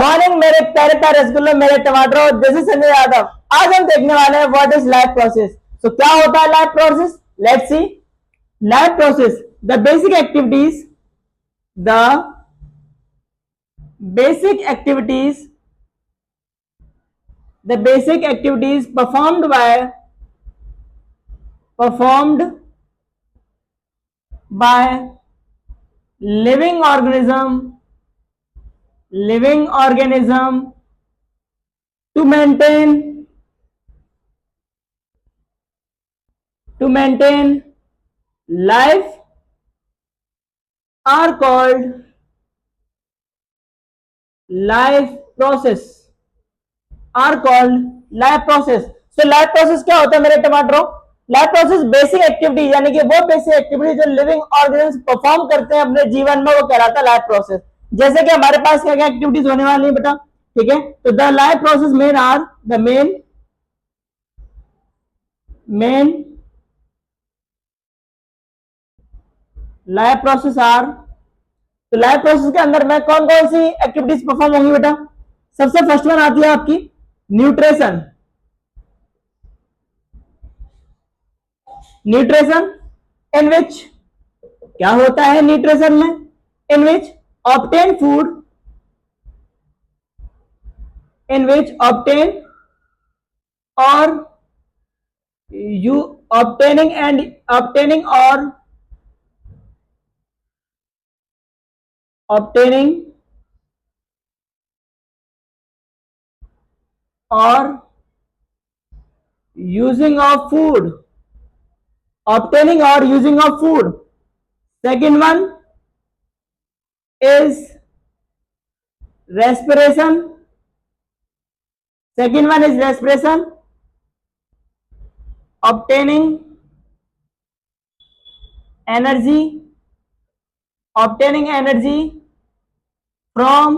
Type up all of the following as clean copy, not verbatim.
Morning मेरे प्यारे प्यारे रसगुल्ले, मेरे टमाटर, जैसे संजय यादव। आज हम देखने वाले हैं व्हाट इज लाइफ प्रोसेस। तो क्या होता है life process? Let's see. Life process, the basic activities, the basic activities, the basic activities performed by living organism to maintain life are called life process, are called life process. So life process क्या होता है मेरे टमाटरों? Life process basic activity, यानी कि वो basic activity जो living organism perform करते हैं अपने जीवन में, वो कहलाता है लाइफ प्रोसेस। जैसे कि हमारे पास क्या क्या एक्टिविटीज होने वाली है बेटा, ठीक है? तो the life process main are the main life process are. तो लाइफ प्रोसेस के अंदर में कौन कौन सी एक्टिविटीज परफॉर्म होंगी बेटा? सबसे फर्स्ट वन आती है आपकी न्यूट्रिशन। न्यूट्रिशन इन विच क्या होता है न्यूट्रिशन में? इन विच ऑब्टेन फूड, इन विच ऑब्टेन और you obtaining or using of food, obtaining or using of food. Second one is respiration. Second one is respiration, obtaining energy from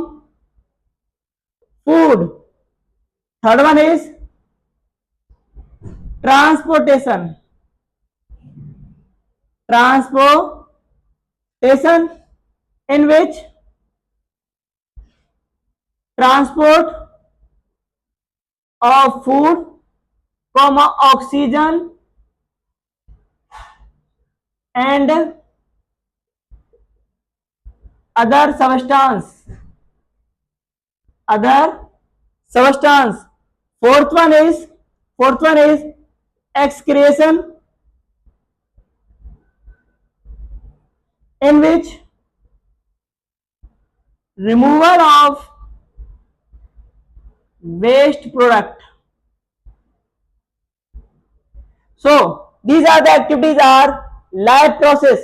food. Third one is transportation, in which transport of food, oxygen and other substance. Fourth one is excretion, in which removal of waste product. So these are the activities are life process.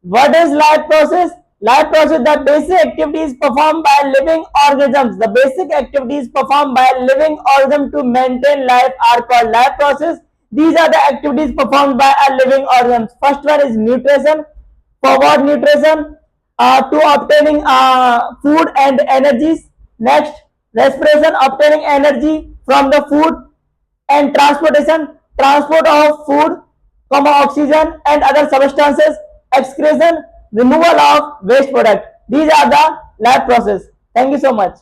What is life process? Life process, the basic activities performed by living organisms. The basic activities performed by living organism to maintain life are called life process. These are the activities performed by a living organism. First one is nutrition. For what nutrition? To obtaining food and energies. Next, respiration, obtaining energy from the food, and transportation, transport of food, oxygen and other substances. Excretion, removal of waste product. These are the life process. Thank you so much.